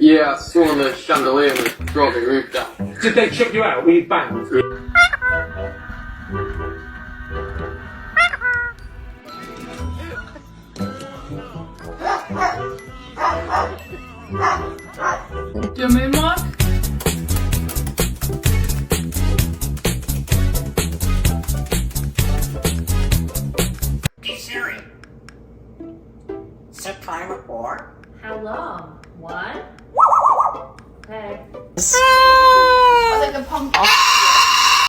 Yeah, I saw the chandelier was dropping roof down. Did they chuck you out? Were you banged? Yo, mais moi,